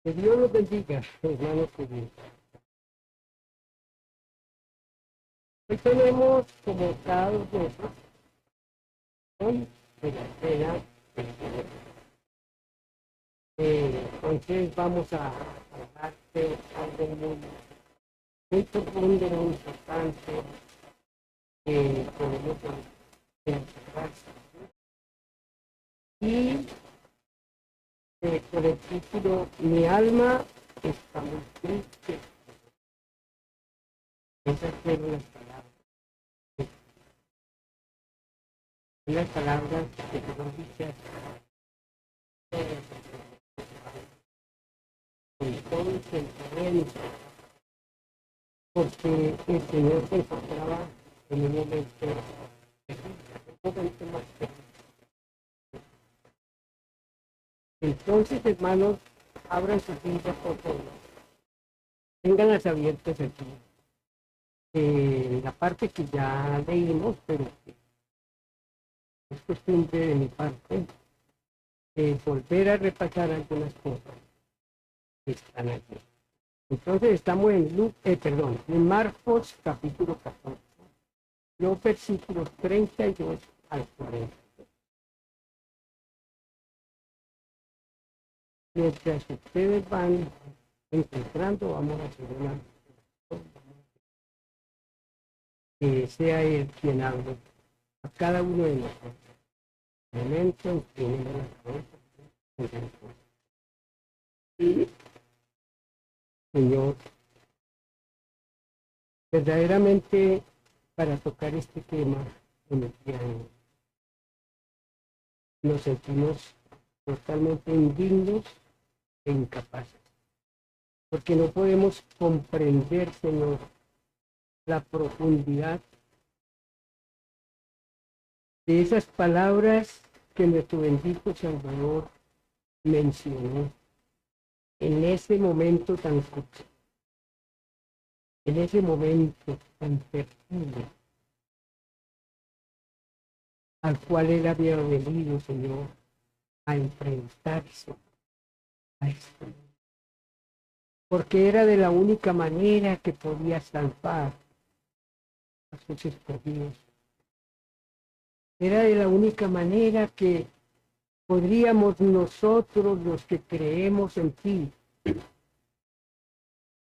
Que Dios los bendiga, hermanos queridos. Hoy tenemos, como cada dos veces, hoy de la cena del Señor. Entonces vamos a hablar de algo muy profundo, muy importante, que podemos encerrar. Y con el título Mi alma está muy triste. Esas fueron las palabras que Dios dice con todo el sentimiento, porque el Señor se encontraba en un momento más feliz. Entonces, hermanos, abran sus Biblias, por favor. Ténganlas abiertas aquí. La parte que ya leímos, pero es costumbre de mi parte, volver a repasar algunas cosas que están aquí. Entonces estamos en Marcos capítulo 14, los versículos 32 al 40. Mientras ustedes van encontrando, vamos a hacer una que sea Él quien hable a cada uno de nosotros. Momento en que tenemos la cabeza. Y, Señor, verdaderamente para tocar este tema en el día de hoy, nos sentimos totalmente indignos e incapaces, porque no podemos comprender, Señor, la profundidad de esas palabras que nuestro bendito Salvador mencionó en ese momento tan crucial, en ese momento tan terrible, al cual Él había venido, Señor, a enfrentarse a esto, porque era de la única manera que podía salvar a sus escogidos. Era de la única manera que podríamos nosotros, los que creemos en ti,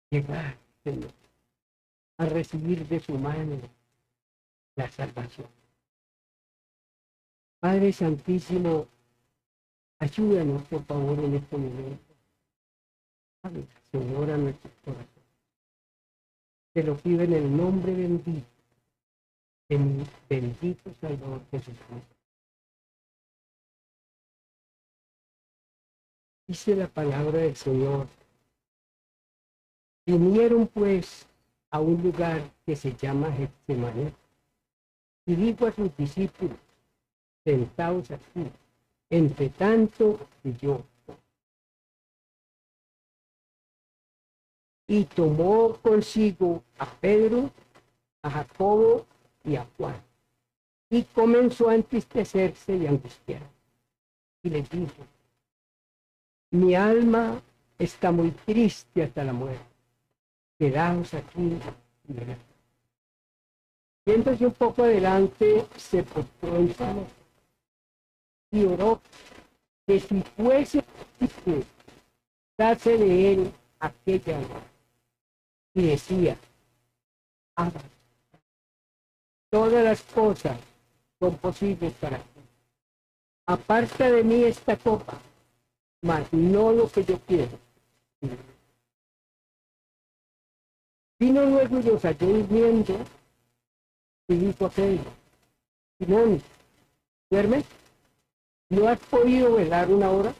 llegar, Señor, a recibir de su mano la salvación. Padre Santísimo, ayúdanos, por favor, en este momento. Habla, Señor, a nuestro corazón. Te lo pido en el nombre bendito de mi bendito Salvador Jesucristo. Dice la palabra del Señor. Vinieron pues a un lugar que se llama Getsemaní y dijo a sus discípulos: sentaos aquí, entre tanto y yo. Y tomó consigo a Pedro, a Jacobo y a Juan, y comenzó a entristecerse y angustiar. Y les dijo: mi alma está muy triste hasta la muerte. Quedaos aquí y mirad. Yéndose un poco adelante, se postró en tierra y oró que si fuese posible, dase de él aquella hora. Y decía: Abba, todas las cosas son posibles para ti. Aparta de mí esta copa, mas no lo que yo quiero. Vino luego y los halló durmiendo y dijo a Pedro: Simón, ¿duermes? ¿No has podido velar una hora?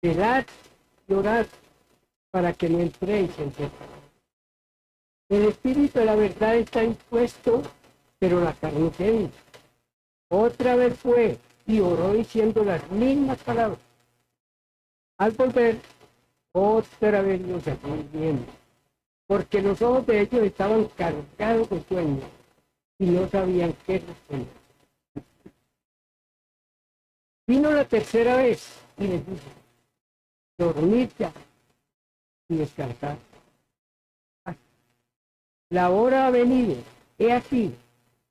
Velad y orad para que no entréis en tentación. El espíritu de la verdad está dispuesto, pero la carne es débil. Otra vez fue y oró diciendo las mismas palabras. Al volver, otra vez los halló durmiendo, porque los ojos de ellos estaban cargados de sueño y no sabían qué responder. Vino la tercera vez y les dijo: dormir ya y descansar. La hora ha venido, he aquí,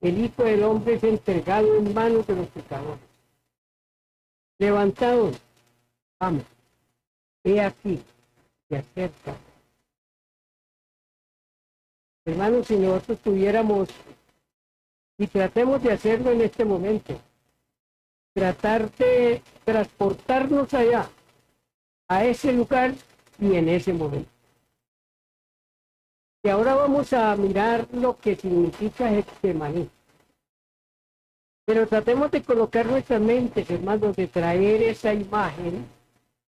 el Hijo del Hombre es entregado en manos de los pecadores. Levantaos, vamos, he aquí, se acerca. Hermanos, si nosotros tuviéramos, y tratemos de hacerlo en este momento, tratar de transportarnos allá, a ese lugar y en ese momento. Y ahora vamos a mirar lo que significa Getsemaní. Pero tratemos de colocar nuestras mentes, hermanos, de traer esa imagen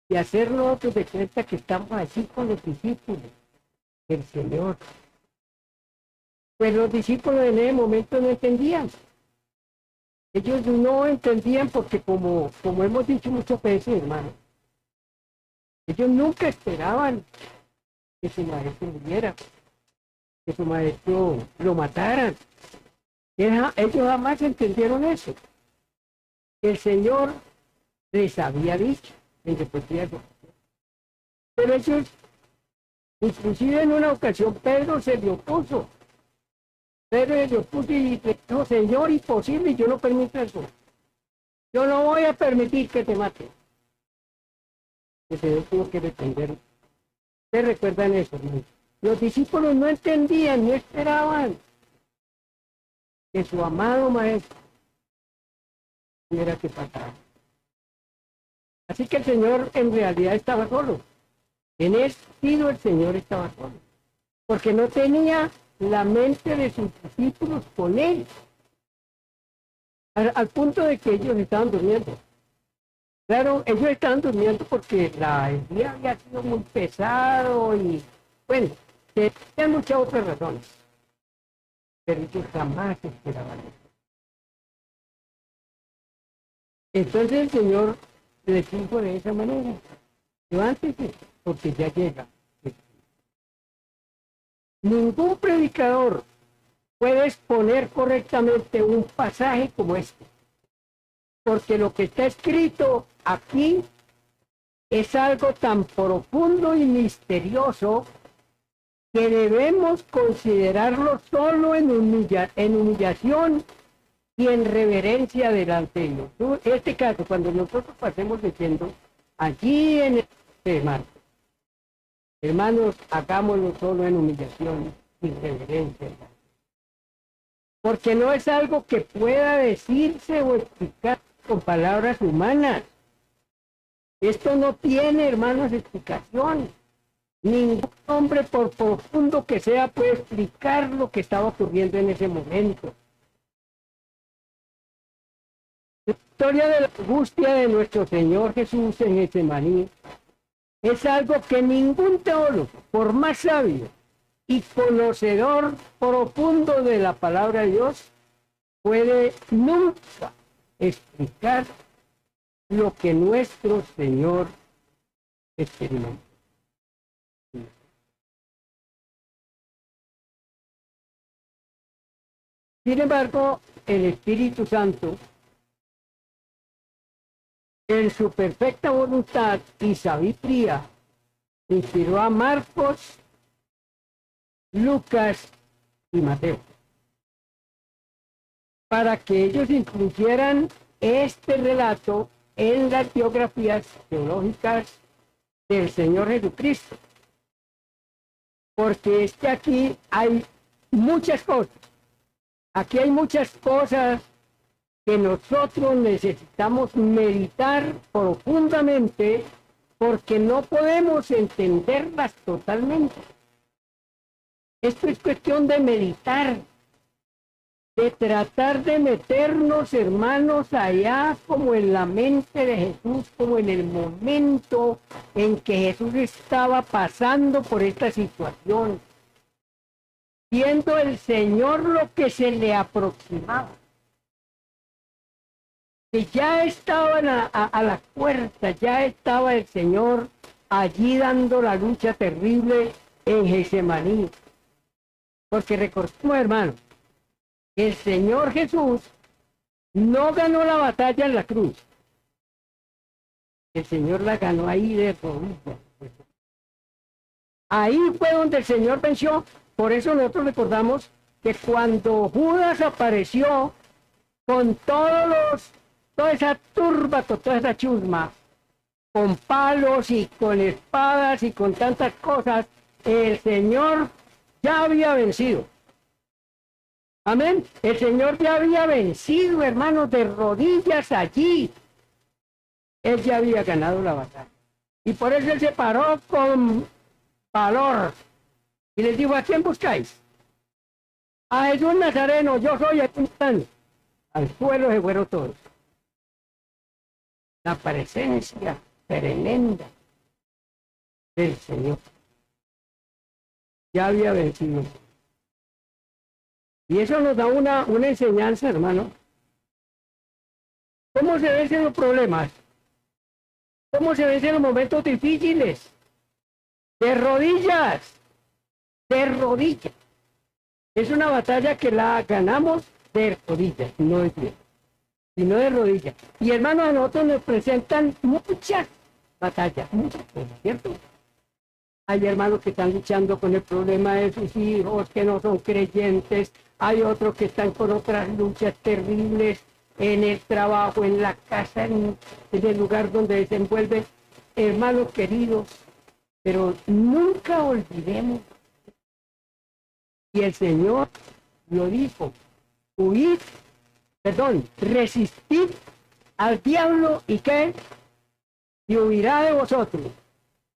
y hacernos otros de cuenta que estamos así con los discípulos del Señor. Pues los discípulos en ese momento no entendían. Ellos no entendían porque como hemos dicho muchas veces, hermano, ellos nunca esperaban que su maestro muriera, que su maestro lo mataran. Ellos jamás entendieron eso. El Señor les había dicho en repetidas ocasiones. Pero ellos, inclusive en una ocasión, Pedro se le opuso. Pedro se le opuso y le dijo, Señor, imposible, yo no permito eso. Yo no voy a permitir que te mate. El Señor tuvo que defender. ¿Ustedes recuerdan eso, hermano? Los discípulos no entendían, no esperaban que su amado maestro tuviera que pasar. Así que el Señor en realidad estaba solo. En ese sentido el Señor estaba solo. Porque no tenía la mente de sus discípulos con él. Al punto de que ellos estaban durmiendo. Claro, ellos estaban durmiendo porque el día había sido muy pesado y, bueno, tenían muchas otras razones. Pero ellos jamás esperaban eso. Entonces el Señor les dijo de esa manera, levántese, porque ya llega. Ningún predicador puede exponer correctamente un pasaje como este, porque lo que está escrito aquí es algo tan profundo y misterioso que debemos considerarlo solo en humillación y en reverencia delante de Dios. En este caso, cuando nosotros pasemos leyendo allí en el marco, hermanos, hagámoslo solo en humillación y reverencia. Porque no es algo que pueda decirse o explicar con palabras humanas. Esto no tiene, hermanos, explicación. Ningún hombre, por profundo que sea, puede explicar lo que estaba ocurriendo en ese momento. La historia de la angustia de nuestro Señor Jesús en Getsemaní es algo que ningún teólogo, por más sabio y conocedor profundo de la palabra de Dios, puede nunca explicar lo que nuestro Señor experimentó. Sin embargo, el Espíritu Santo, en su perfecta voluntad y sabiduría, inspiró a Marcos, Lucas y Mateo para que ellos incluyeran este relato en las biografías teológicas del Señor Jesucristo. Porque es que aquí hay muchas cosas. Aquí hay muchas cosas que nosotros necesitamos meditar profundamente porque no podemos entenderlas totalmente. Esto es cuestión de meditar, de tratar de meternos, hermanos, allá como en la mente de Jesús, como en el momento en que Jesús estaba pasando por esta situación, viendo el Señor lo que se le aproximaba, que ya estaba a la puerta, ya estaba el Señor allí dando la lucha terrible en Getsemaní. Porque recordemos, hermano, el Señor Jesús no ganó la batalla en la cruz. El Señor la ganó ahí de rodillas. Ahí fue donde el Señor venció. Por eso nosotros recordamos que cuando Judas apareció con toda esa turba, con toda esa chusma, con palos y con espadas y con tantas cosas, el Señor ya había vencido. Amén. El Señor ya había vencido, hermanos, de rodillas allí. Él ya había ganado la batalla. Y por eso él se paró con valor. Y les dijo, ¿a quién buscáis? A Jesús Nazareno, yo soy, aquí están. Al suelo se fueron todos. La presencia tremenda del Señor ya había vencido. Y eso nos da una enseñanza, hermano. ¿Cómo se vencen los problemas? ¿Cómo se vencen los momentos difíciles? De rodillas. De rodillas. Es una batalla que la ganamos de rodillas, no de pie, sino de rodillas. Y hermanos, a nosotros nos presentan muchas batallas, muchas cosas, ¿cierto? Hay hermanos que están luchando con el problema de sus hijos, que no son creyentes. Hay otros que están con otras luchas terribles en el trabajo, en la casa, en el lugar donde desenvuelven. Hermanos queridos, pero nunca olvidemos. Y el Señor lo dijo, resistid al diablo y ¿qué? Y huirá de vosotros.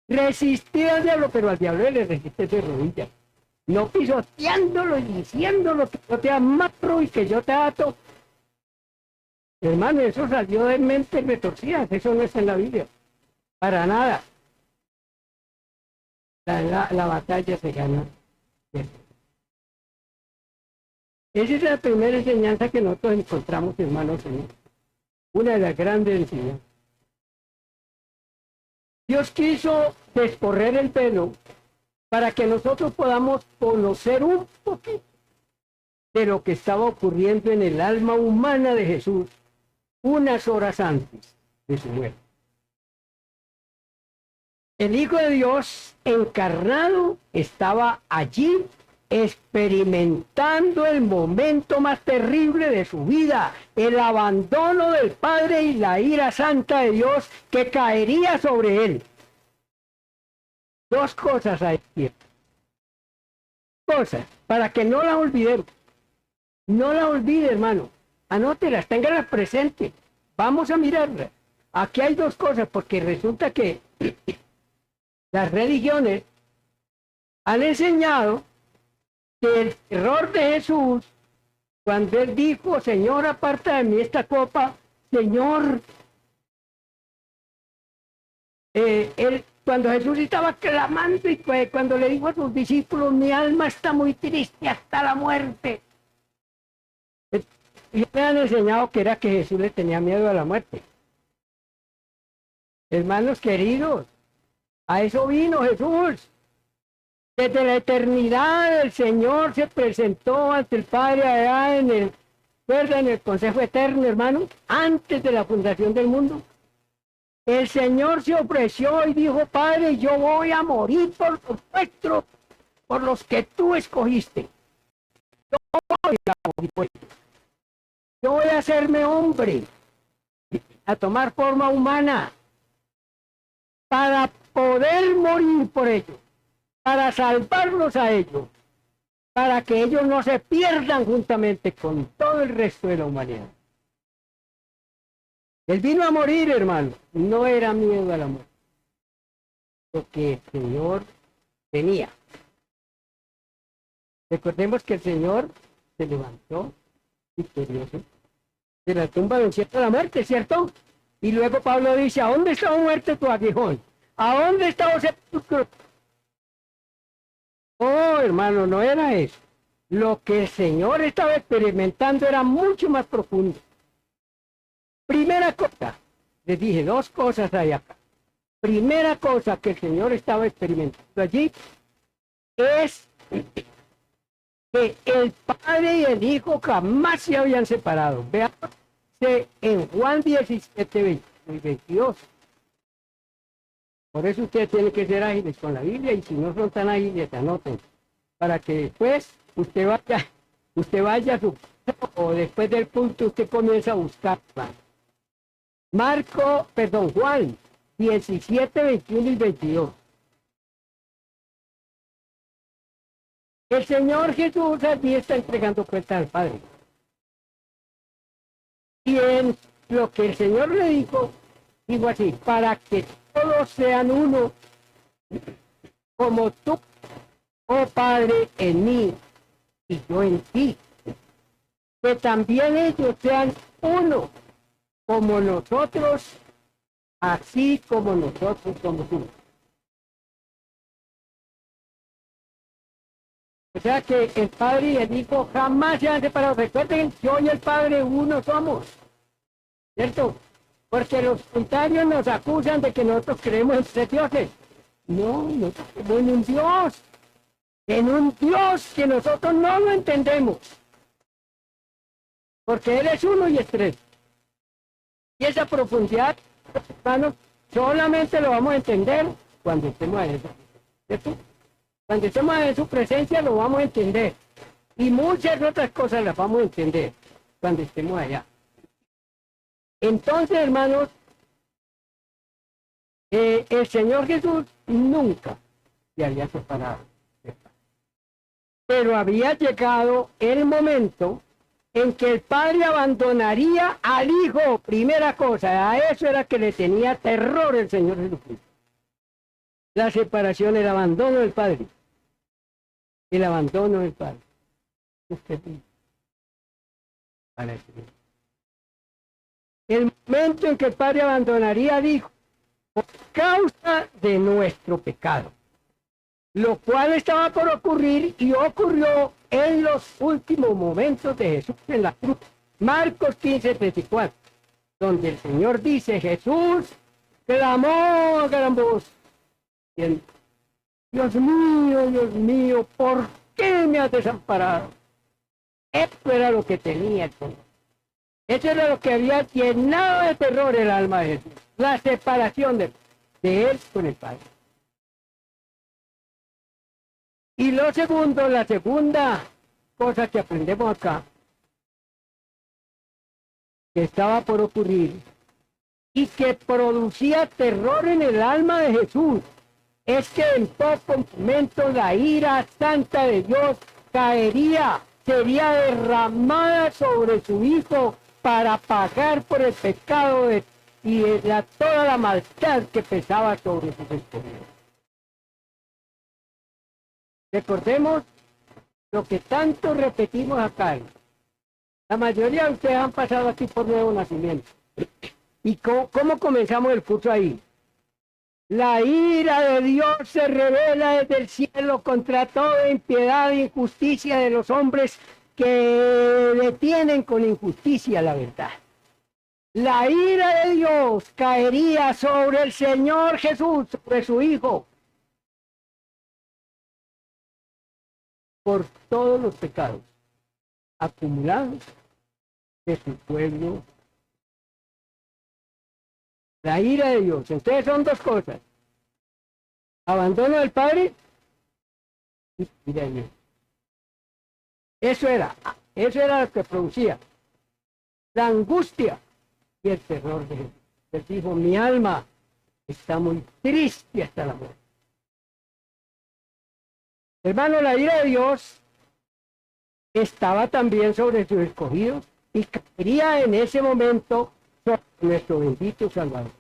Resistid al diablo, pero al diablo le resiste de rodillas. No pisoteándolo y diciéndolo que yo te amarro y que yo te ato. Hermano, eso salió de mentes retorcidas, eso no es en la Biblia. Para nada. La batalla se gana. Esa es la primera enseñanza que nosotros encontramos, hermanos, una de las grandes enseñanzas. Dios quiso descorrer el velo para que nosotros podamos conocer un poquito de lo que estaba ocurriendo en el alma humana de Jesús unas horas antes de su muerte. El Hijo de Dios encarnado estaba allí experimentando el momento más terrible de su vida, el abandono del Padre y la ira santa de Dios que caería sobre él. Dos cosas hay aquí. Cosas, para que no las olvidemos. No las olvide, hermano. Anótelas, téngalas presentes. Vamos a mirarlas. Aquí hay dos cosas, porque resulta que las religiones han enseñado que el error de Jesús, cuando él dijo, Señor, aparta de mí esta copa, Señor, cuando Jesús estaba clamando y cuando le dijo a sus discípulos, mi alma está muy triste hasta la muerte. Y me han enseñado que era que Jesús le tenía miedo a la muerte. Hermanos queridos, a eso vino Jesús. Desde la eternidad el Señor se presentó ante el Padre allá en el Consejo Eterno, hermano, antes de la fundación del mundo. El Señor se ofreció y dijo, Padre, yo voy a morir por los nuestros, por los que tú escogiste. Yo voy a morir por ellos. Yo voy a hacerme hombre, a tomar forma humana, para poder morir por ellos, para salvarlos a ellos, para que ellos no se pierdan juntamente con todo el resto de la humanidad. Él vino a morir, hermano, no era miedo a la muerte, lo que el Señor tenía. Recordemos que el Señor se levantó victorioso de la tumba, venciendo la muerte, ¿cierto? Y luego Pablo dice, ¿a dónde está muerte tu aguijón? ¿A dónde está tu sepulcro? Oh, hermano, no era eso. Lo que el Señor estaba experimentando era mucho más profundo. Primera cosa, les dije, dos cosas hay acá. Primera cosa que el Señor estaba experimentando allí es que el Padre y el Hijo jamás se habían separado. Vean en Juan 17, 22. Por eso ustedes tienen que ser ágiles con la Biblia, y si no son tan ágiles, anoten, para que después usted vaya a su o después del punto usted comienza a buscar. Juan 17, 21 y 22. El Señor Jesús allí está entregando cuentas al Padre. Y en lo que el Señor le dijo así: para que todos sean uno, como tú, oh Padre, en mí y yo en ti. Que también ellos sean uno, como nosotros, así como nosotros somos uno. O sea que el Padre y el Hijo jamás se han separado. Recuerden, yo y el Padre uno somos, ¿cierto? Porque los contrarios nos acusan de que nosotros creemos en tres dioses. No, nosotros creemos en un Dios que nosotros no lo entendemos. Porque Él es uno y es tres. Y esa profundidad, hermanos, solamente lo vamos a entender cuando estemos en eso, ¿cierto? Cuando estemos en su presencia lo vamos a entender. Y muchas otras cosas las vamos a entender cuando estemos allá. Entonces, hermanos, el Señor Jesús nunca se había separado. Pero había llegado el momento en que el Padre abandonaría al Hijo. Primera cosa, a eso era que le tenía terror el Señor Jesucristo. La separación, el abandono del Padre. El abandono del Padre. El momento en que el Padre abandonaría al Hijo por causa de nuestro pecado, lo cual estaba por ocurrir y ocurrió en los últimos momentos de Jesús en la cruz. Marcos 15, 34, donde el Señor dice: Jesús clamó a gran voz, Dios mío, ¿por qué me has desamparado? Esto era lo que tenía el Señor. Eso era lo que había llenado de terror el alma de Jesús. La separación de él con el Padre. Y la segunda cosa que aprendemos acá, que estaba por ocurrir y que producía terror en el alma de Jesús, es que en poco momento la ira santa de Dios sería derramada sobre su Hijo para pagar por el pecado y toda la maldad que pesaba sobre sus escogidos. Recordemos lo que tanto repetimos acá. La mayoría de ustedes han pasado aquí por nuevo nacimiento. ¿Y cómo comenzamos el curso ahí? La ira de Dios se revela desde el cielo contra toda impiedad e injusticia de los hombres que detienen con injusticia la verdad. La ira de Dios caería sobre el Señor Jesús, sobre su Hijo, por todos los pecados acumulados de su pueblo. La ira de Dios. Entonces son dos cosas: abandono del Padre y ira de Dios. Eso era lo que producía la angustia y el terror de Jesús. Él dijo: mi alma está muy triste hasta la muerte. Hermano, la ira de Dios estaba también sobre sus escogidos y caería en ese momento sobre nuestro bendito Salvador.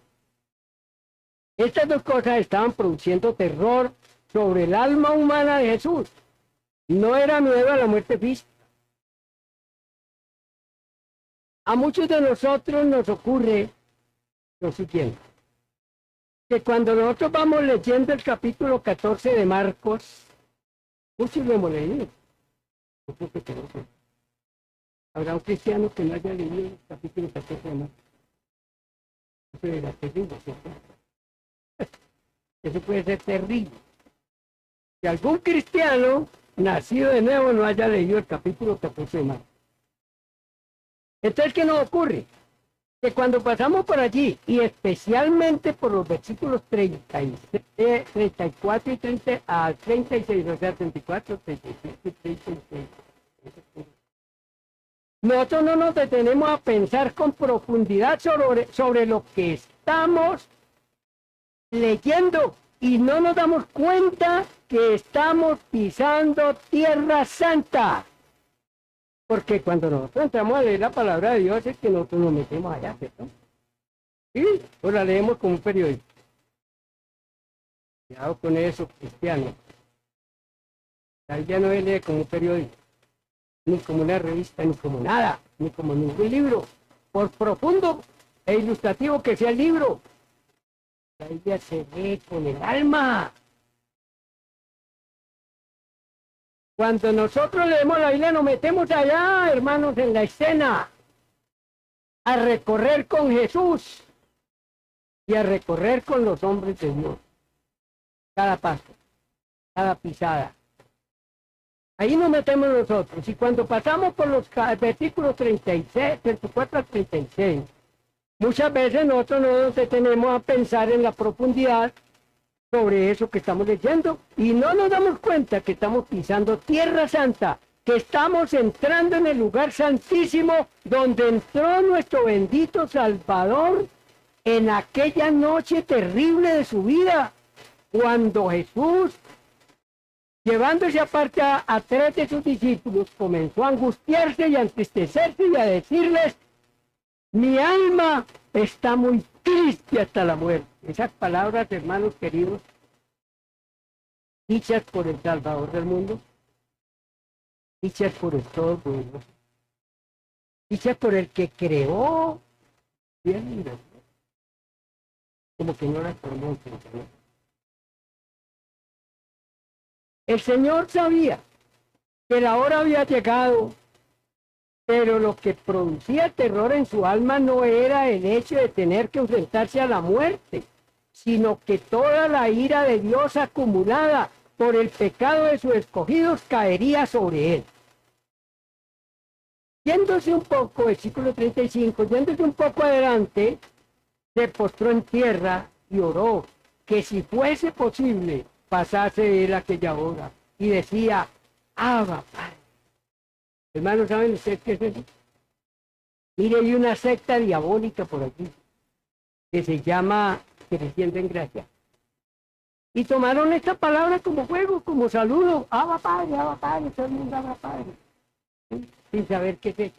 Estas dos cosas estaban produciendo terror sobre el alma humana de Jesús. No era miedo a la muerte física. A muchos de nosotros nos ocurre lo siguiente: que cuando nosotros vamos leyendo el capítulo 14 de Marcos, muchos lo hemos leído. Habrá un cristiano que no haya leído el capítulo 14 de Marcos. Eso era terrible, ¿cierto? Eso puede ser terrible. Que algún cristiano nacido de nuevo no haya leído el capítulo 14 de Marcos. Entonces, ¿qué nos ocurre? que cuando pasamos por allí, y especialmente por los versículos 34 y 30 a 36, o sea, 34, 35 y 36, nosotros no nos detenemos a pensar con profundidad sobre lo que estamos leyendo y no nos damos cuenta que estamos pisando tierra santa. Porque cuando nosotros entramos a leer la palabra de Dios es que nosotros nos metemos allá, ¿cierto? Sí, o la leemos como un periódico. Cuidado con eso, cristiano. La Biblia no se lee como un periódico, ni como una revista, ni como nada, ni como ningún libro. Por profundo e ilustrativo que sea el libro, la Biblia se lee con el alma. Cuando nosotros leemos la Biblia nos metemos allá, hermanos, en la escena, a recorrer con Jesús y a recorrer con los hombres de Dios. Cada paso, cada pisada. Ahí nos metemos nosotros. Y cuando pasamos por los versículos 36, 34 al 36, muchas veces nosotros no nos detenemos a pensar en la profundidad sobre eso que estamos leyendo y no nos damos cuenta que estamos pisando tierra santa, que estamos entrando en el lugar santísimo donde entró nuestro bendito Salvador en aquella noche terrible de su vida, cuando Jesús, llevándose aparte a 3 de sus discípulos, comenzó a angustiarse y a entristecerse y a decirles: mi alma está muy triste hasta la muerte. Esas palabras, hermanos queridos, dichas por el Salvador del mundo, dichas por el Todopoderoso, dichas por el que creó bien, como que no las conoce. El Señor sabía que la hora había llegado, pero lo que producía terror en su alma no era el hecho de tener que enfrentarse a la muerte, sino que toda la ira de Dios acumulada por el pecado de sus escogidos caería sobre él. Yéndose un poco, versículo 35, yéndose un poco adelante, se postró en tierra y oró que si fuese posible pasase él aquella hora, y decía: Abba, Padre. Hermanos, ¿saben ustedes qué es eso? Mire, hay una secta diabólica por aquí que se llama Creciendo en Gracia. Y tomaron esta palabra como juego, como saludo: Abba, Padre, todo el mundo Abba, Padre. Sin saber qué es eso.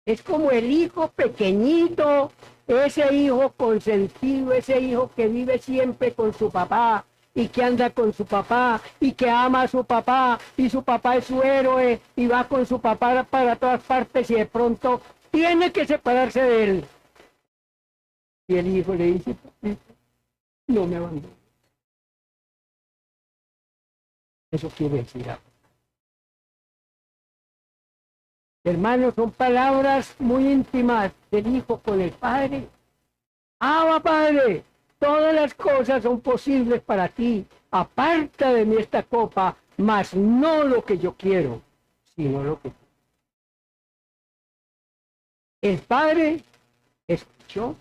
Es como el hijo pequeñito, ese hijo consentido, ese hijo que vive siempre con su papá y que anda con su papá y que ama a su papá y su papá es su héroe y va con su papá para todas partes y de pronto tiene que separarse de él. Y el hijo le dice: no me abandones. Eso quiere decir algo. Hermanos, son palabras muy íntimas del Hijo con el Padre. Abba, Padre, todas las cosas son posibles para ti. Aparta de mí esta copa, mas no lo que yo quiero, sino lo que tú. El Padre escuchó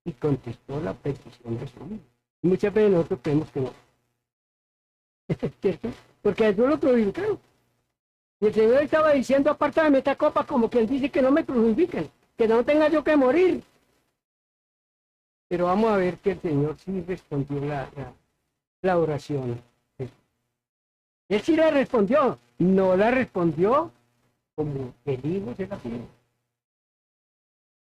y contestó la petición de su Hijo. Y muchas veces nosotros creemos que no. ¿Cierto? Porque a Dios lo crucificaron. Y el Señor estaba diciendo: apártame esta copa, como quien dice que no me crucifiquen, que no tenga yo que morir. Pero vamos a ver que el Señor sí respondió la oración. Él sí la respondió, no la respondió como el Hijo se la pidió.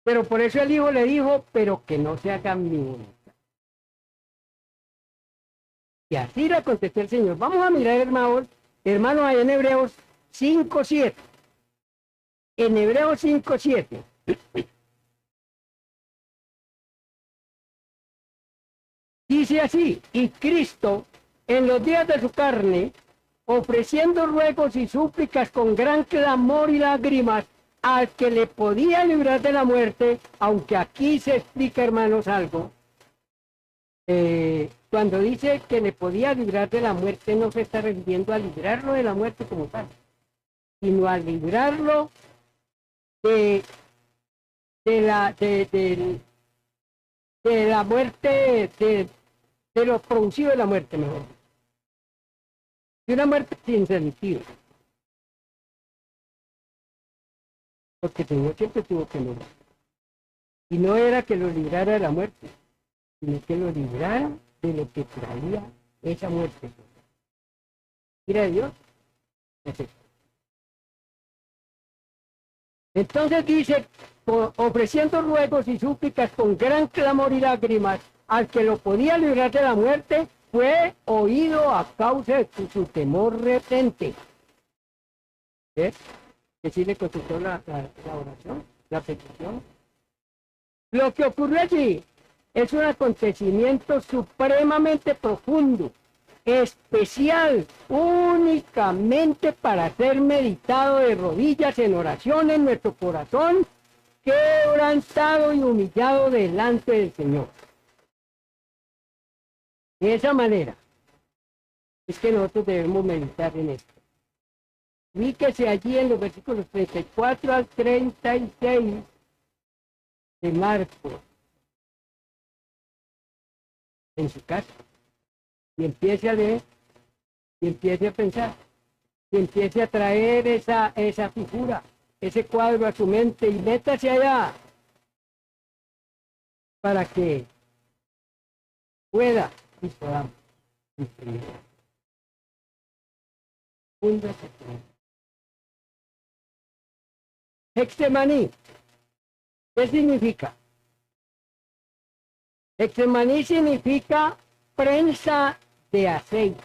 Pero por eso el Hijo le dijo: pero que no se haga mi voluntad. Y así la contestó el Señor. Vamos a mirar, hermanos, ahí en Hebreos 5:7. En Hebreos 5:7. Dice así: y Cristo, en los días de su carne, ofreciendo ruegos y súplicas con gran clamor y lágrimas al que le podía librar de la muerte, aunque aquí se explica, hermanos, algo. Cuando dice que le podía librar de la muerte, no se está refiriendo a librarlo de la muerte como tal, sino a librarlo de, de la muerte, de lo producido de la muerte, mejor. De una muerte sin sentido. Porque el Señor siempre tuvo que morir. Y no era que lo librara de la muerte, sino que lo librara de lo que traía esa muerte. Mira a Dios. Entonces dice, ofreciendo ruegos y súplicas con gran clamor y lágrimas, al que lo podía librar de la muerte, fue oído a causa de su temor repente. ¿Ves? Que sí le contestó la oración, la petición. Lo que ocurrió allí es un acontecimiento supremamente profundo, especial, únicamente para ser meditado de rodillas en oración en nuestro corazón, quebrantado y humillado delante del Señor. De esa manera es que nosotros debemos meditar en esto. Fíjese allí en los versículos 34 al 36 de Marcos, en su casa, y empiece a leer, y empiece a pensar, y empiece a traer esa figura, ese cuadro a su mente, y métase allá, para que pueda y podamos sufrir. Hexemaní, ¿qué significa? Hexemaní significa prensa de aceite.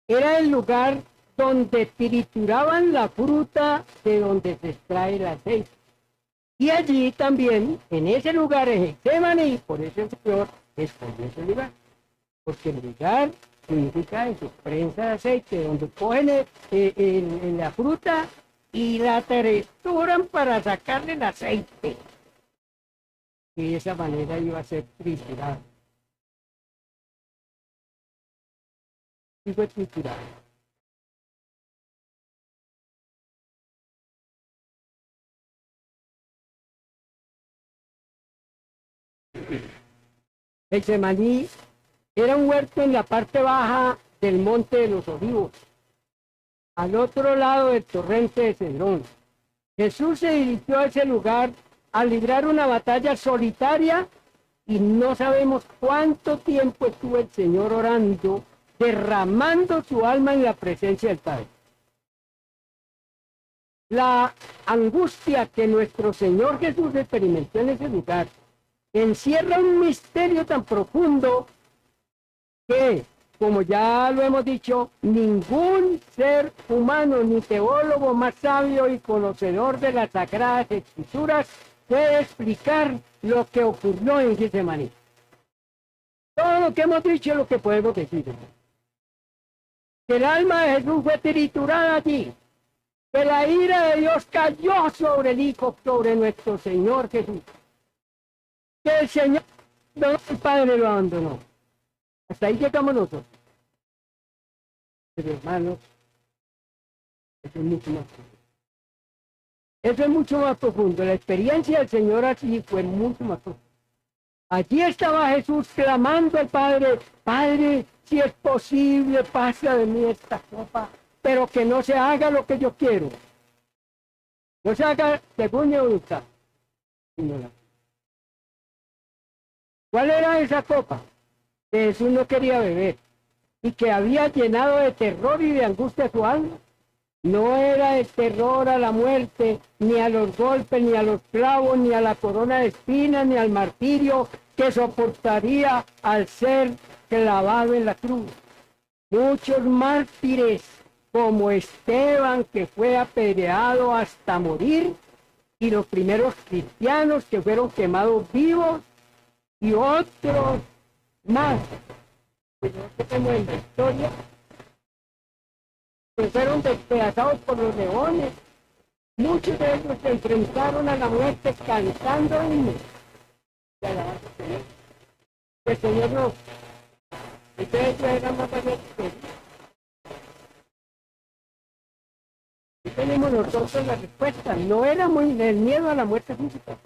Era el lugar donde trituraban la fruta de donde se extrae el aceite. Y allí también, en ese lugar, en Hexemaní, por eso el Señor escogió ese lugar. Porque el lugar significa eso, prensa de aceite, donde cogen la fruta y la trituran para sacarle el aceite. Y de esa manera iba a ser triturado. Y fue triturado. Hexemaní era un huerto en la parte baja del Monte de los Olivos, al otro lado del torrente de Cedrón. Jesús se dirigió a ese lugar a librar una batalla solitaria y no sabemos cuánto tiempo estuvo el Señor orando, derramando su alma en la presencia del Padre. La angustia que nuestro Señor Jesús experimentó en ese lugar encierra un misterio tan profundo que, como ya lo hemos dicho, ningún ser humano ni teólogo más sabio y conocedor de las Sagradas Escrituras puede explicar lo que ocurrió en Getsemaní. Todo lo que hemos dicho es lo que podemos decir. Que el alma de Jesús fue triturada allí, que la ira de Dios cayó sobre el Hijo, sobre nuestro Señor Jesús, que el Señor, el Padre lo abandonó. Hasta ahí llegamos nosotros. Pero hermanos, eso es mucho más profundo. Eso es mucho más profundo. La experiencia del Señor así fue mucho más profunda. Allí estaba Jesús clamando al Padre, Padre, si es posible, pasa de mí esta copa, pero que no se haga lo que yo quiero. No se haga según mi voluntad. ¿Cuál era esa copa? Que Jesús no quería beber y que había llenado de terror y de angustia su alma. No era el terror a la muerte, ni a los golpes, ni a los clavos, ni a la corona de espinas, ni al martirio que soportaría al ser clavado en la cruz. Muchos mártires, como Esteban, que fue apedreado hasta morir, y los primeros cristianos que fueron quemados vivos, y otros más, que no tenemos en la historia, que fueron despedazados por los leones. Muchos de ellos se enfrentaron a la muerte cantando himnos. El Señor no. Entonces ellos eran más valientes que tenemos nosotros la respuesta. No era el miedo a la muerte física.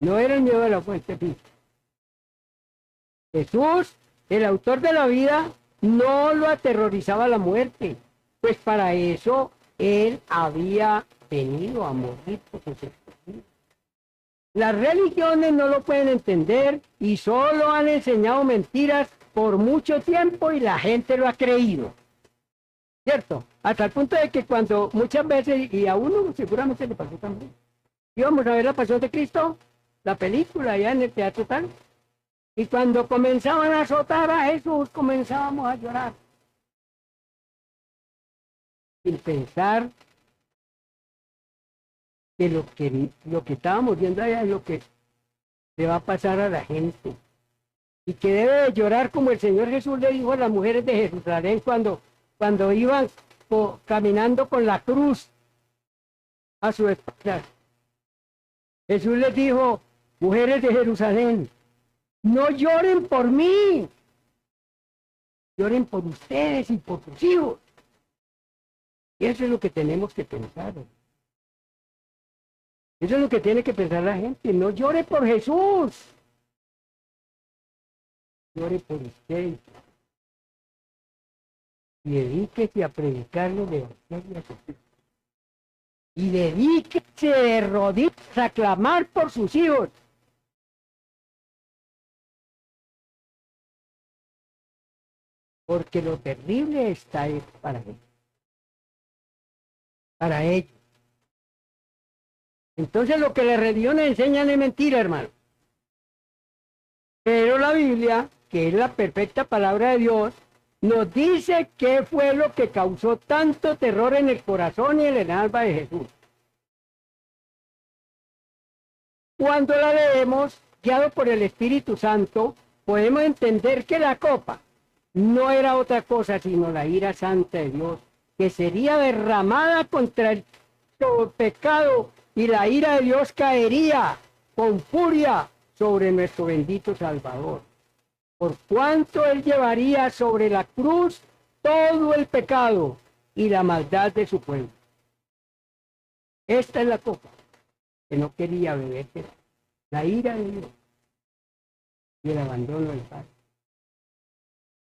No era el miedo a la muerte física. Jesús, el autor de la vida, no lo aterrorizaba la muerte, pues para eso él había venido a morir por sus escogidos. Las religiones no lo pueden entender y solo han enseñado mentiras por mucho tiempo y la gente lo ha creído. ¿Cierto? Hasta el punto de que cuando muchas veces, y a uno seguramente le pasó también, íbamos a ver la Pasión de Cristo, la película allá en el Teatro Tal, y cuando comenzaban a azotar a Jesús, comenzábamos a llorar. Sin pensar que lo que estábamos viendo allá es lo que le va a pasar a la gente. Y que debe de llorar como el Señor Jesús le dijo a las mujeres de Jerusalén cuando iban caminando con la cruz a su espalda. Jesús les dijo, mujeres de Jerusalén, no lloren por mí, lloren por ustedes y por sus hijos. Y eso es lo que tenemos que pensar. Eso es lo que tiene que pensar la gente. No llore por Jesús. Llore por usted. Y dedíquese a predicarle de Evangelio a Jesús. Y dedíquese de rodillas a clamar por sus hijos. Porque lo terrible está ahí para ellos. Para ellos. Entonces lo que las religiones enseñan es mentira, hermano. Pero la Biblia, que es la perfecta palabra de Dios, nos dice qué fue lo que causó tanto terror en el corazón y en el alma de Jesús. Cuando la leemos, guiado por el Espíritu Santo, podemos entender que la copa no era otra cosa sino la ira santa de Dios, que sería derramada contra el pecado, y la ira de Dios caería con furia sobre nuestro bendito Salvador. Por cuanto él llevaría sobre la cruz todo el pecado y la maldad de su pueblo. Esta es la copa que no quería beber, la ira de Dios y el abandono del Padre.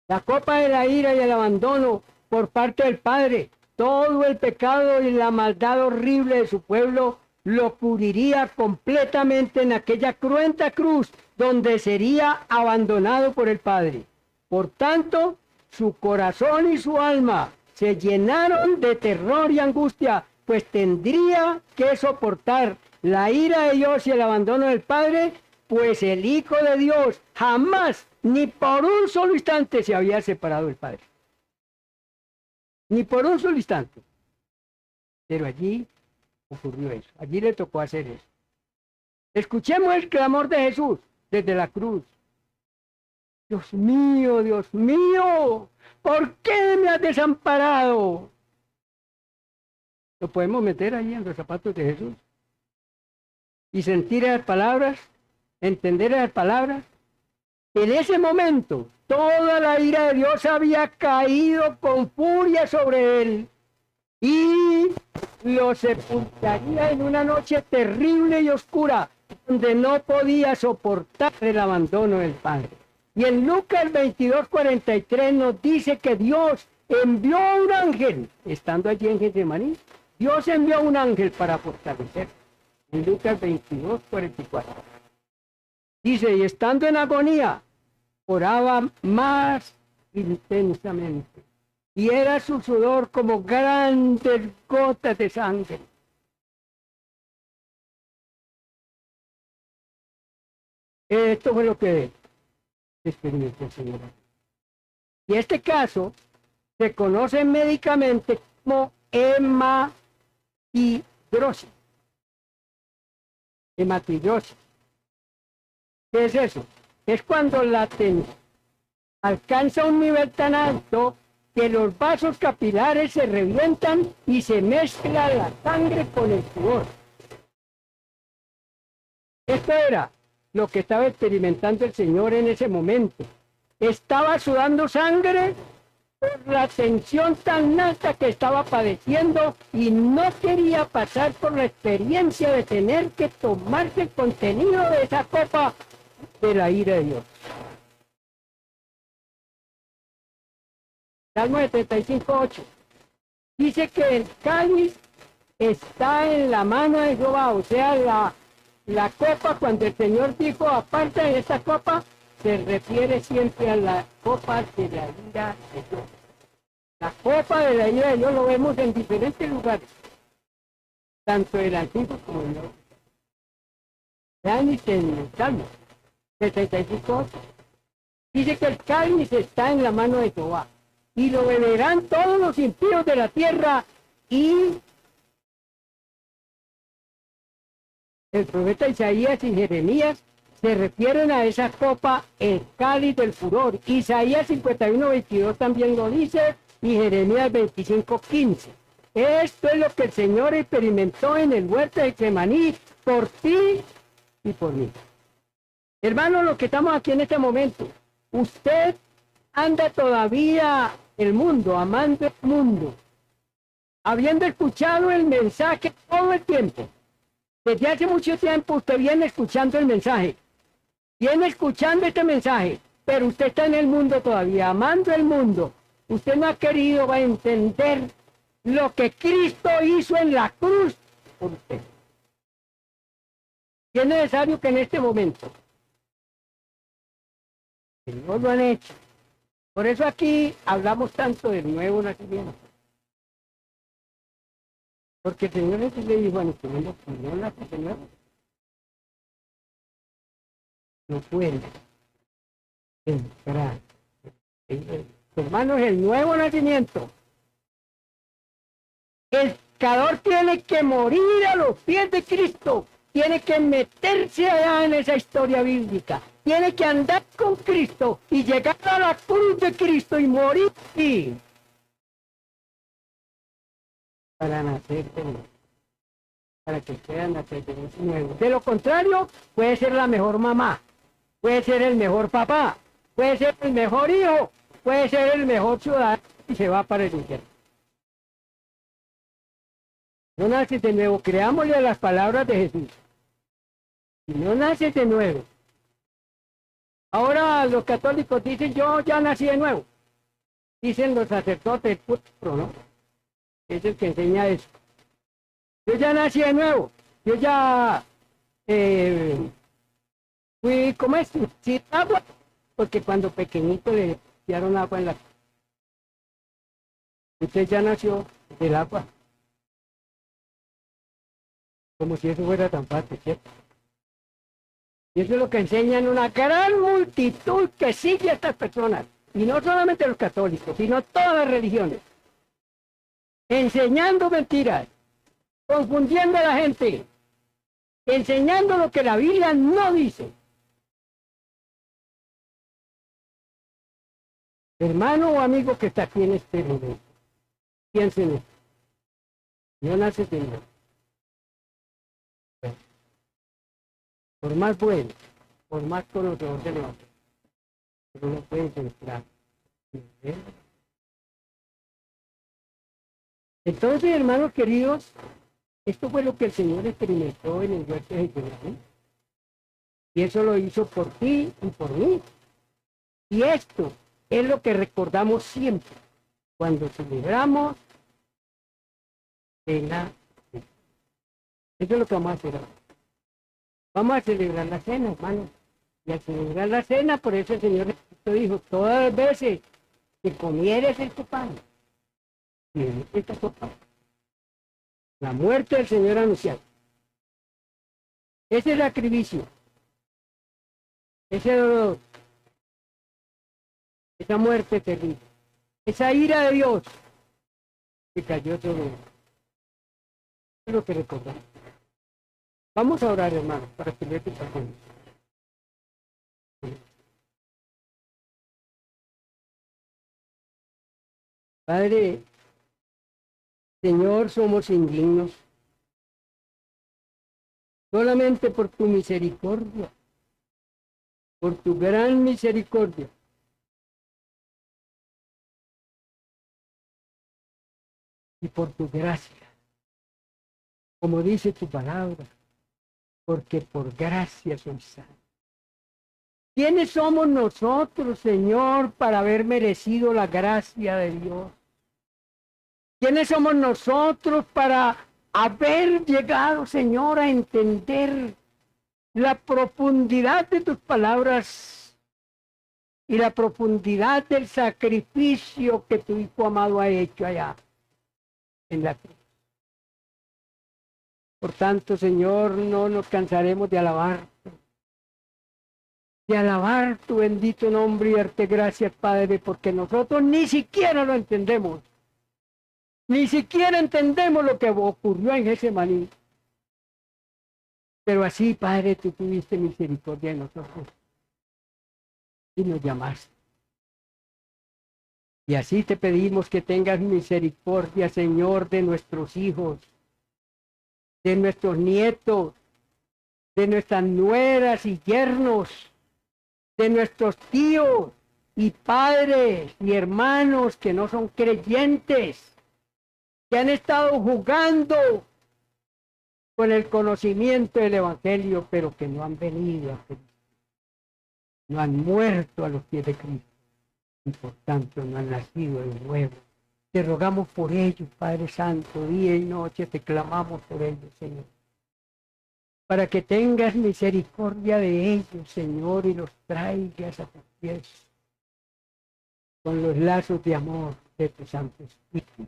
La copa de la ira y el abandono por parte del Padre, todo el pecado y la maldad horrible de su pueblo lo cubriría completamente en aquella cruenta cruz donde sería abandonado por el Padre. Por tanto, su corazón y su alma se llenaron de terror y angustia, pues tendría que soportar la ira de Dios y el abandono del Padre, pues el Hijo de Dios jamás, ni por un solo instante, se había separado del Padre. Ni por un solo instante. Pero allí ocurrió eso. Allí le tocó hacer eso. Escuchemos el clamor de Jesús desde la cruz. Dios mío, ¿por qué me has desamparado? Lo podemos meter ahí en los zapatos de Jesús y sentir esas palabras, entender esas palabras. En ese momento, toda la ira de Dios había caído con furia sobre él y lo sepultaría en una noche terrible y oscura, donde no podía soportar el abandono del Padre. Y en Lucas 22:43 nos dice que Dios envió a un ángel, estando allí en Getsemaní, Dios envió a un ángel para fortalecer. En Lucas 22:44. Dice, y estando en agonía, oraba más intensamente. Y era su sudor como grandes gotas de sangre. Esto fue lo que experimentó el Señor. Y este caso se conoce médicamente como hematidrosis. Hematidrosis. ¿Qué es eso? Es cuando la tensión alcanza un nivel tan alto que los vasos capilares se revientan y se mezcla la sangre con el sudor. Esto era lo que estaba experimentando el Señor en ese momento. Estaba sudando sangre la tensión tan alta que estaba padeciendo y no quería pasar por la experiencia de tener que tomarse el contenido de esa copa de la ira de Dios. Salmo 75:8 dice que el cáliz está en la mano de Jehová, o sea, la copa, cuando el Señor dijo aparte de esta copa, se refiere siempre a la copa de la ira de Dios. La copa de la ira de Dios lo vemos en diferentes lugares, tanto el Antiguo como el Nuevo. Vean en el Salmo 75:8 dice que el cáliz está en la mano de Jehová y lo beberán todos los impíos de la tierra. Y el profeta Isaías y Jeremías se refieren a esa copa, el cáliz del furor. Isaías 51:22 también lo dice, y Jeremías 25:15. Esto es lo que el Señor experimentó en el huerto de Getsemaní por ti y por mí. Hermano, lo que estamos aquí en este momento, usted anda todavía el mundo, amando el mundo, habiendo escuchado el mensaje todo el tiempo. Desde hace mucho tiempo usted viene escuchando el mensaje, viene escuchando este mensaje, pero usted está en el mundo todavía, amando el mundo. Usted no ha querido entender lo que Cristo hizo en la cruz por usted. Y es necesario que en este momento, que no lo han hecho. Por eso aquí hablamos tanto del nuevo nacimiento. Porque el Señor Jesús le dijo a Nicodemo, si no nace de nuevo, no puede entrar. Hermanos, el nuevo nacimiento. El pecador tiene que morir a los pies de Cristo. Tiene que meterse allá en esa historia bíblica. Tiene que andar con Cristo y llegar a la cruz de Cristo y morir aquí para nacer de nuevo, para que puedan nacer de nuevo. De lo contrario, puede ser la mejor mamá, puede ser el mejor papá, puede ser el mejor hijo, puede ser el mejor ciudadano y se va para el infierno. No naces de nuevo, creámosle las palabras de Jesús. Si no naces de nuevo. Ahora los católicos dicen, yo ya nací de nuevo. Dicen los sacerdotes, ¿no? Es el que enseña eso. Yo ya nací de nuevo. Yo ya fui, ¿cómo es? Sin agua. Porque cuando pequeñito le echaron agua en la... Usted ya nació del agua. Como si eso fuera tan fácil, ¿cierto? Y eso es lo que enseñan una gran multitud que sigue a estas personas. Y no solamente los católicos, sino todas las religiones. Enseñando mentiras, confundiendo a la gente, enseñando lo que la Biblia no dice. Hermano o amigo que está aquí en este momento, piensen en esto. No nace de nuevo. Por más bueno, por más conocedor de los otros, pero no puede entrar. Entonces, hermanos queridos, esto fue lo que el Señor experimentó en el huerto de Getsemaní. Y eso lo hizo por ti y por mí. Y esto es lo que recordamos siempre cuando celebramos cena. Eso es lo que vamos a hacer ahora. Vamos a celebrar la cena, hermano. Y al celebrar la cena, por eso el Señor Jesucristo dijo, todas las veces que comieres este pan, y esta copa, la muerte del Señor anunciado. Ese es el sacrificio. Ese dolor. Esa muerte terrible. Esa ira de Dios que cayó sobre él. Es lo que recordamos. Vamos a orar, hermano, para que le pasemos. Padre, Señor, somos indignos. Solamente por tu misericordia, por tu gran misericordia, y por tu gracia, como dice tu palabra, porque por gracia soy salvo. ¿Quiénes somos nosotros, Señor, para haber merecido la gracia de Dios? ¿Quiénes somos nosotros para haber llegado, Señor, a entender la profundidad de tus palabras y la profundidad del sacrificio que tu Hijo amado ha hecho allá en la cruz? Por tanto, Señor, no nos cansaremos de alabarte, de alabar tu bendito nombre y darte gracias, Padre, porque nosotros ni siquiera lo entendemos. Ni siquiera entendemos lo que ocurrió en Getsemaní. Pero así, Padre, tú tuviste misericordia de nosotros y nos llamaste. Y así te pedimos que tengas misericordia, Señor, de nuestros hijos, de nuestros nietos, de nuestras nueras y yernos, de nuestros tíos y padres y hermanos que no son creyentes, que han estado jugando con el conocimiento del Evangelio, pero que no han venido a Cristo, no han muerto a los pies de Cristo y por tanto no han nacido de nuevo. Te rogamos por ellos, Padre Santo, día y noche te clamamos por ellos, Señor, para que tengas misericordia de ellos, Señor, y los traigas a tus pies con los lazos de amor de tu Santo Espíritu.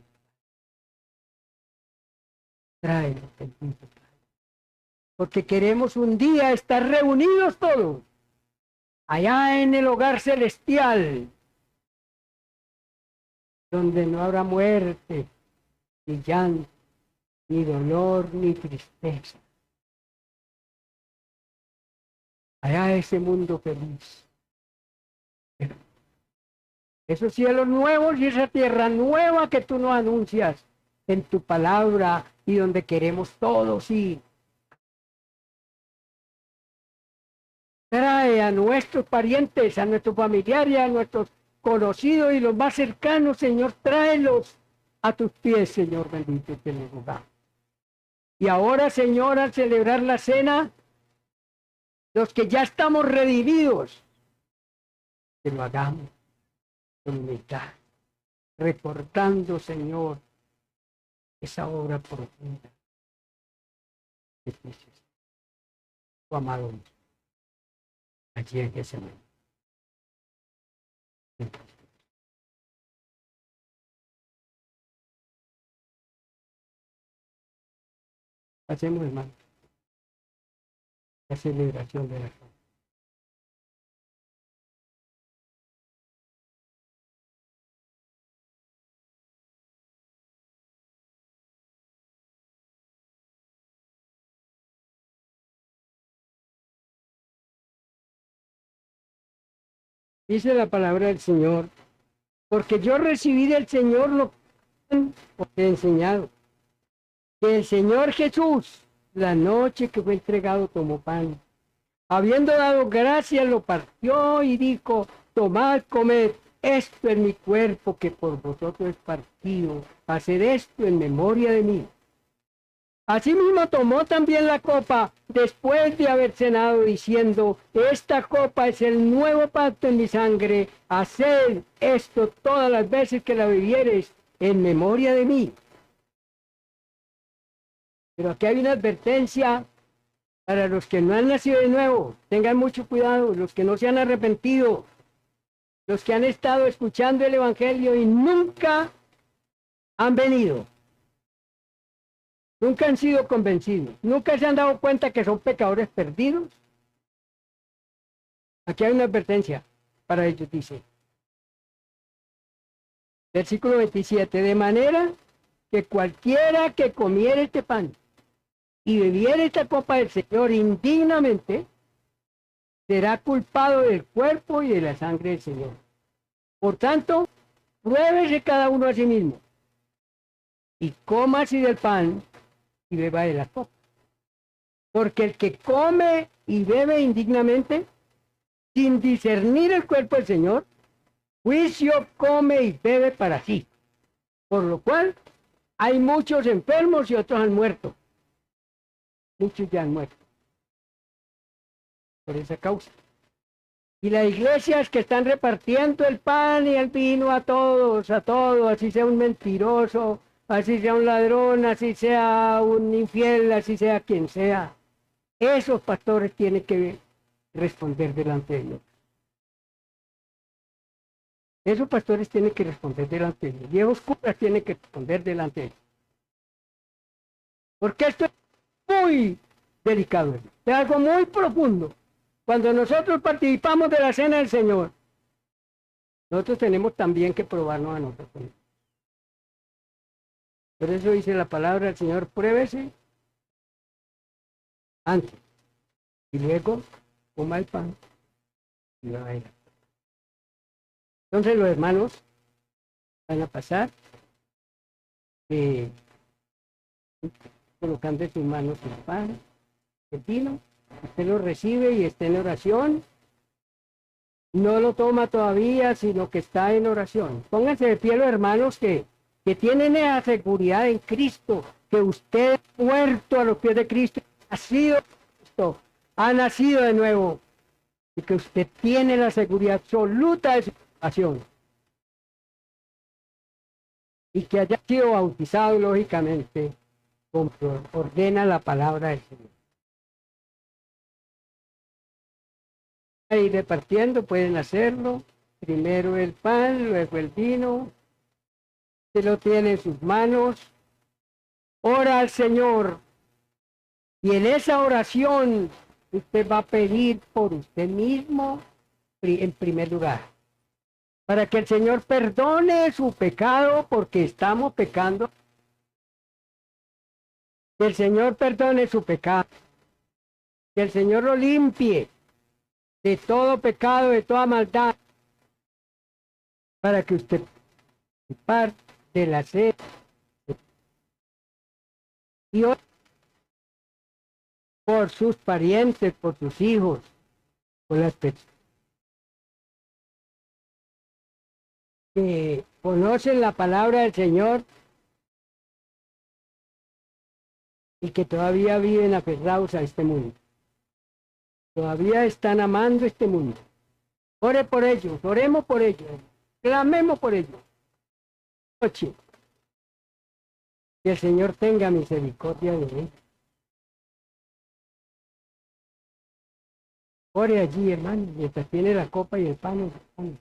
Tráelos, bendito Padre, porque queremos un día estar reunidos todos allá en el hogar celestial, donde no habrá muerte, ni llanto, ni dolor, ni tristeza. Allá ese mundo feliz. Esos cielos nuevos y esa tierra nueva que tú nos anuncias en tu palabra y donde queremos todos ir. Trae a nuestros parientes, a nuestros familiares, a nuestros conocidos y los más cercanos, Señor, tráelos a tus pies, Señor bendito, te lo rogamos. Y ahora, Señor, al celebrar la cena, los que ya estamos redimidos, que lo hagamos con humildad, recordando, Señor, esa obra profunda que hiciste, tu amado Hijo, allí en Getsemaní. Hacemos, hermano, la celebración de la fe. Dice la palabra del Señor, porque yo recibí del Señor lo que he enseñado, que el Señor Jesús, la noche que fue entregado, tomó pan. Habiendo dado gracias, lo partió y dijo, tomad, comed, esto es mi cuerpo que por vosotros es partido, haced esto en memoria de mí. Asimismo tomó también la copa después de haber cenado, diciendo, esta copa es el nuevo pacto en mi sangre, haced esto todas las veces que la bebiereis en memoria de mí. Pero aquí hay una advertencia para los que no han nacido de nuevo. Tengan mucho cuidado, los que no se han arrepentido, los que han estado escuchando el Evangelio y nunca han venido. Nunca han sido convencidos, nunca se han dado cuenta que son pecadores perdidos. Aquí hay una advertencia para ellos, dice. Versículo 27, de manera que cualquiera que comiere este pan y bebiera esta copa del Señor indignamente, será culpado del cuerpo y de la sangre del Señor. Por tanto, pruébese cada uno a sí mismo y coma así del pan y beba de la copa. Porque el que come y bebe indignamente, sin discernir el cuerpo del Señor, juicio come y bebe para sí. Por lo cual, Hay muchos enfermos y otros han muerto. Muchos ya han muerto por esa causa. Y las iglesias que están repartiendo el pan y el vino a todos, así sea un mentiroso, así sea un ladrón, así sea un infiel, así sea quien sea, esos pastores tienen que responder delante de Dios. Esos pastores tienen que responder delante de Dios. Y esos curas tienen que responder delante de Dios. Porque esto es muy delicado, es algo muy profundo. Cuando nosotros participamos de la cena del Señor, nosotros tenemos también que probarnos a nosotros. Por eso dice la palabra del Señor, pruébese antes y luego coma el pan y va a ir. Entonces los hermanos van a pasar colocando en sus manos el pan, el vino, usted lo recibe y está en oración. No lo toma todavía, sino que está en oración. Pónganse de pie los hermanos que tienen esa seguridad en Cristo, que usted muerto a los pies de Cristo, ha nacido de nuevo, y que usted tiene la seguridad absoluta de su salvación. Y que haya sido bautizado, lógicamente, como ordena la palabra del Señor. Ir repartiendo, pueden hacerlo. Primero el pan, luego el vino. Usted lo tiene en sus manos. Ora al Señor. Y en esa oración usted va a pedir por usted mismo en primer lugar. Para que el Señor perdone su pecado porque estamos pecando. Que el Señor perdone su pecado. Que el Señor lo limpie de todo pecado, de toda maldad, para que usted parte de la sed. Y ore por sus parientes, por sus hijos, por las personas que conocen la palabra del Señor y que todavía viven aferrados a este mundo. Todavía están amando este mundo. Ore por ellos, oremos por ellos, clamemos por ellos. Oye, que el Señor tenga misericordia de ellos. Ore allí, hermano, mientras tiene la copa y el pan en sus manos.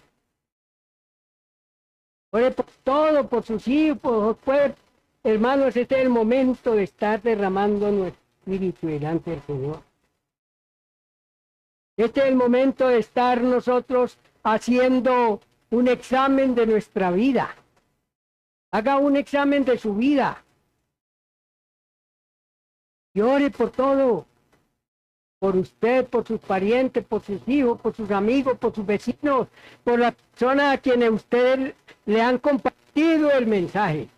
Ore por todo, por sus hijos, hermanos, este es el momento de estar derramando nuestro espíritu delante del Señor. Este es el momento de estar nosotros haciendo un examen de nuestra vida. Haga un examen de su vida. Y ore por todo. Por usted, por sus parientes, por sus hijos, por sus amigos, por sus vecinos, por las personas a quienes ustedes le han compartido el mensaje.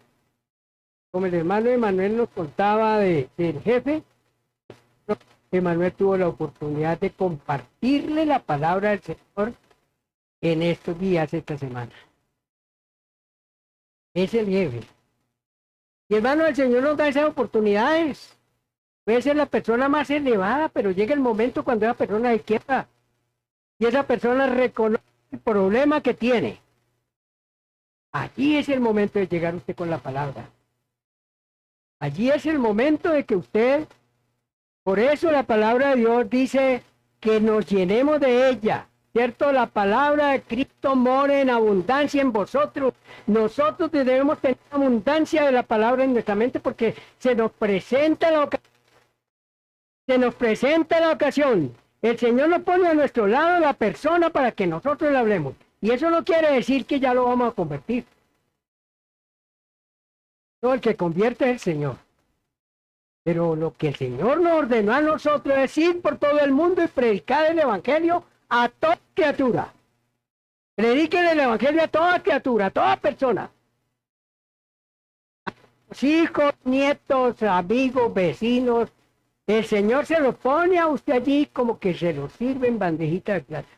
Como el hermano Emanuel nos contaba del jefe, Emanuel tuvo la oportunidad de compartirle la palabra del Señor en estos días, esta semana. Es el jefe. Y hermano, el Señor nos da esas oportunidades. Puede ser la persona más elevada, pero llega el momento cuando esa persona se quiebra y esa persona reconoce el problema que tiene. Allí es el momento de llegar usted con la palabra. Allí es el momento de que usted, por eso la palabra de Dios dice que nos llenemos de ella, ¿cierto? La palabra de Cristo mora en abundancia en vosotros. Nosotros debemos tener abundancia de la palabra en nuestra mente porque se nos presenta la ocasión. El Señor nos pone a nuestro lado la persona para que nosotros le hablemos. Y eso no quiere decir que ya lo vamos a convertir. No, el que convierte es el Señor. Pero lo que el Señor nos ordenó a nosotros es ir por todo el mundo y predicar el Evangelio a toda criatura. Prediquen el Evangelio a toda criatura, a toda persona. Los hijos, nietos, amigos, vecinos. El Señor se los pone a usted allí como que se los sirve en bandejita de plata.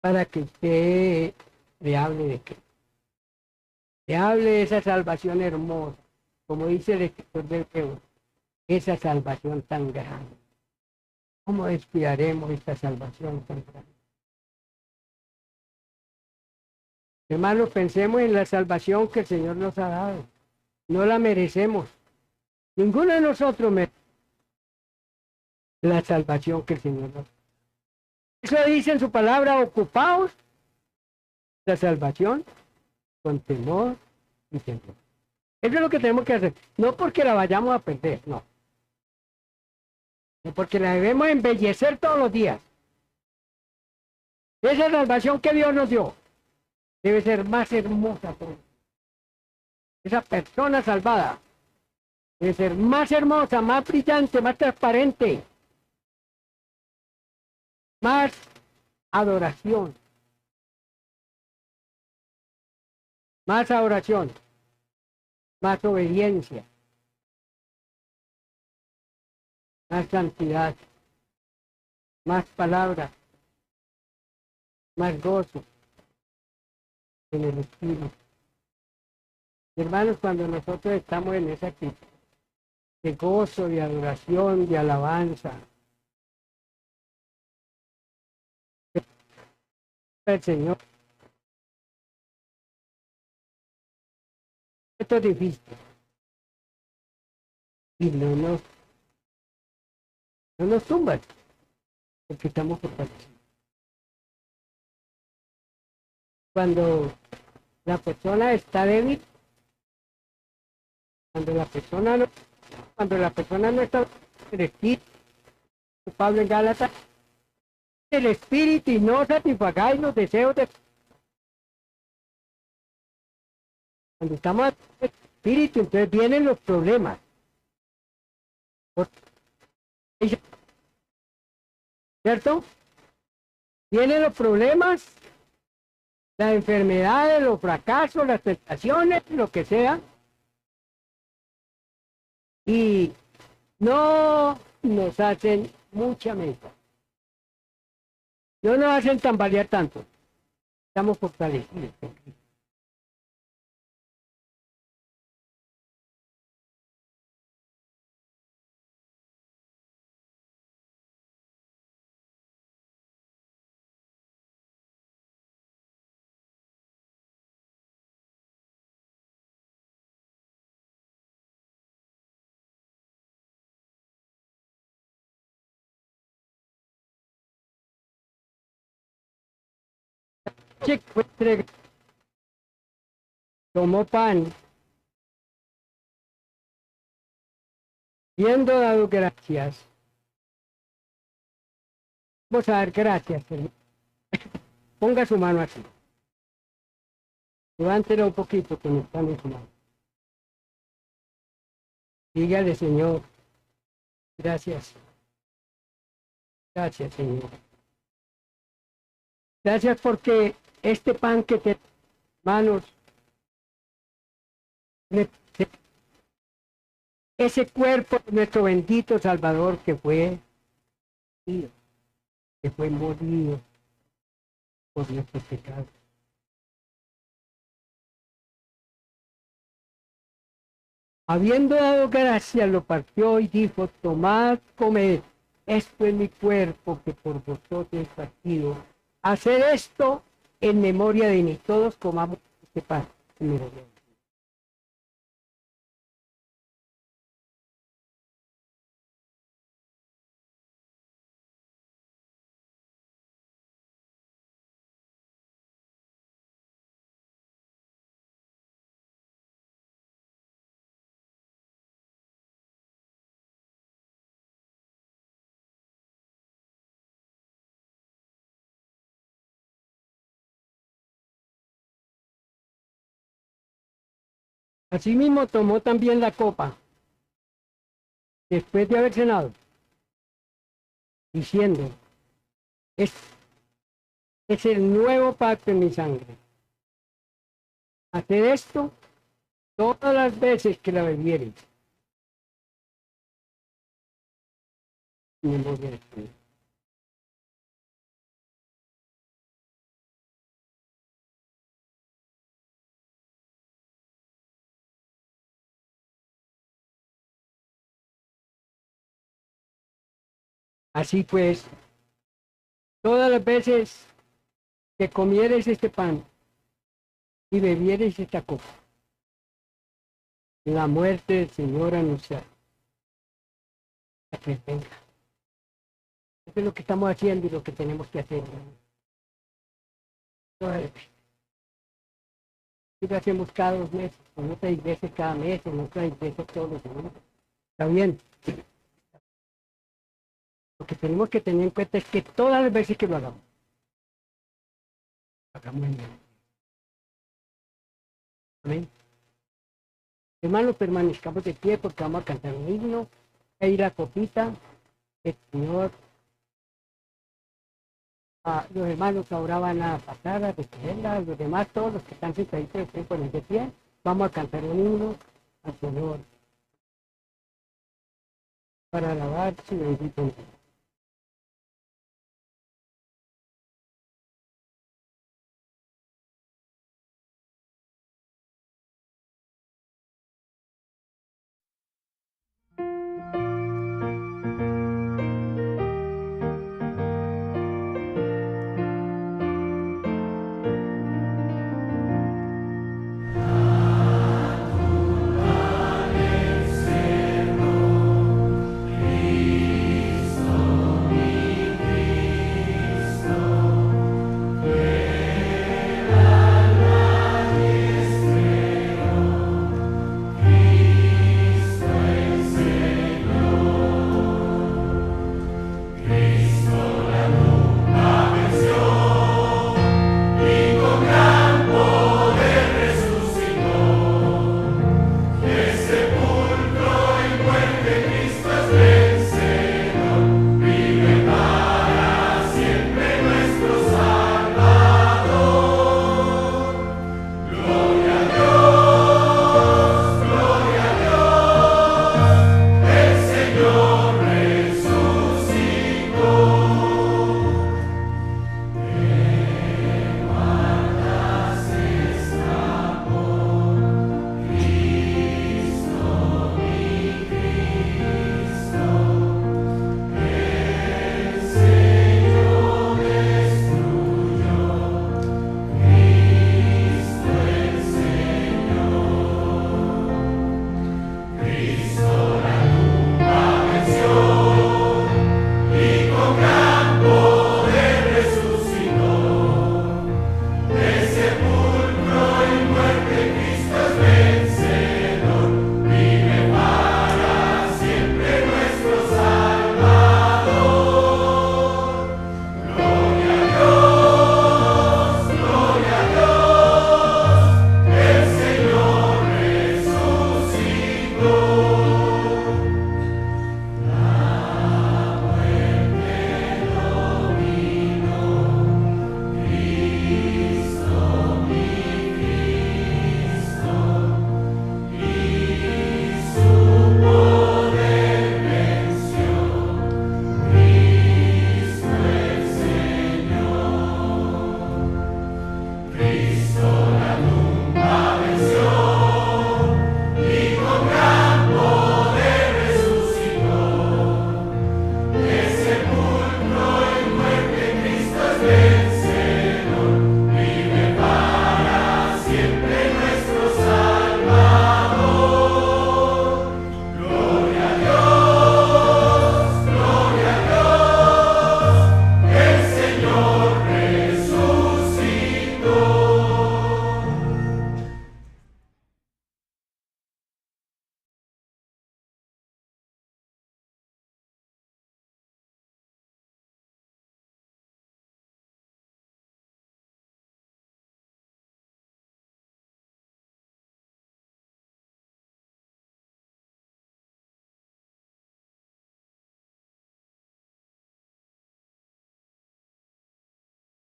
Para que usted le hable de Cristo. le hable de esa salvación hermosa, como dice el escritor del Hebreo, esa salvación tan grande. ¿Cómo descuidaremos esta salvación tan grande? Hermanos, pensemos en la salvación que el Señor nos ha dado. No la merecemos. Ninguno de nosotros merece la salvación que el Señor nos da. Eso dice en su palabra, ocupaos la salvación con temor y temor. Eso es lo que tenemos que hacer. No porque la vayamos a perder, no. No porque la debemos embellecer todos los días. Esa salvación que Dios nos dio debe ser más hermosa. Esa persona salvada debe ser más hermosa, más brillante, más transparente, más adoración, más adoración, más obediencia, más santidad, más palabras, más gozo en el Espíritu. Hermanos, cuando nosotros estamos en esa actitud de gozo, de adoración, de alabanza, el Señor, esto es difícil y no nos tumban porque estamos fortalecidos. Cuando la persona está débil, cuando la persona no está el espíritu, Pablo en Gálatas, el espíritu y no satisfagáis los deseos de cuando estamos en el espíritu, entonces vienen los problemas. ¿Cierto? Vienen los problemas, las enfermedades, los fracasos, las tentaciones, lo que sea, y no nos hacen mucha meta. No nos hacen tambalear tanto. Estamos fortalecidos. Tomó pan, habiendo dado gracias. Vamos a dar gracias, hermano. Ponga su mano así. Levántela un poquito con el pan en su mano. Dígale, Señor, gracias. Gracias, Señor. Gracias porque este pan que te manos, ese cuerpo de nuestro bendito Salvador que fue morido por nuestros pecados. Habiendo dado gracias, lo partió y dijo, tomad, comed, esto es mi cuerpo que por vosotros es partido. Haced esto en memoria de mí. Todos comamos este pan en memoria de mí. Asimismo tomó también la copa, después de haber cenado, diciendo, es el nuevo pacto en mi sangre. Haced esto todas las veces que la bebiereis en memoria de mí. Así pues, todas las veces que comieres este pan y bebieres esta copa, la muerte del Señor anunciará hasta que venga. Eso es lo que estamos haciendo y lo que tenemos que hacer. Si lo hacemos cada 2 meses, en otra iglesia cada mes, en otra iglesia todos los días. Está bien. Lo que tenemos que tener en cuenta es que todas las veces que lo hagamos en bien. Amén. Hermanos, permanezcamos de pie porque vamos a cantar un himno. Ahí la copita, el Señor. Los hermanos ahora van a pasar a recogerla, los demás, todos los que están sentaditos, estén poner de pie. Vamos a cantar un himno al Señor para alabar su bendito nombre.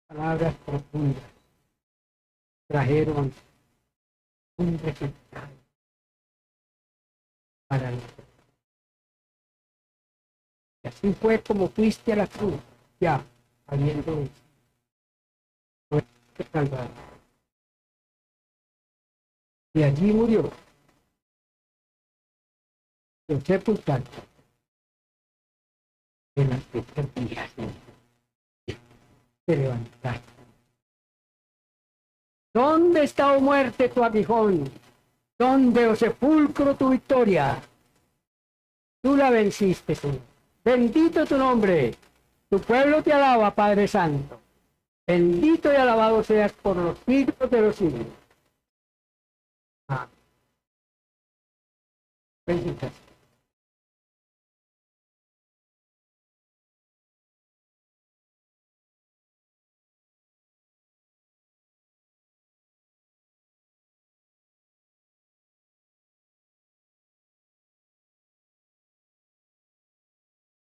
Palabras profundas trajeron un resultado para nosotros. Y así fue como fuiste a la cruz, ya habiendo nuestro Calvario. Y allí murió, lo sepultaron, en las que te levantaste. ¿Dónde está, oh muerte, tu aguijón? ¿Dónde, oh sepulcro, tu victoria? Tú la venciste, Señor. Bendito tu nombre. Tu pueblo te alaba, Padre Santo. Bendito y alabado seas por los siglos de los siglos. Amén. Benditas.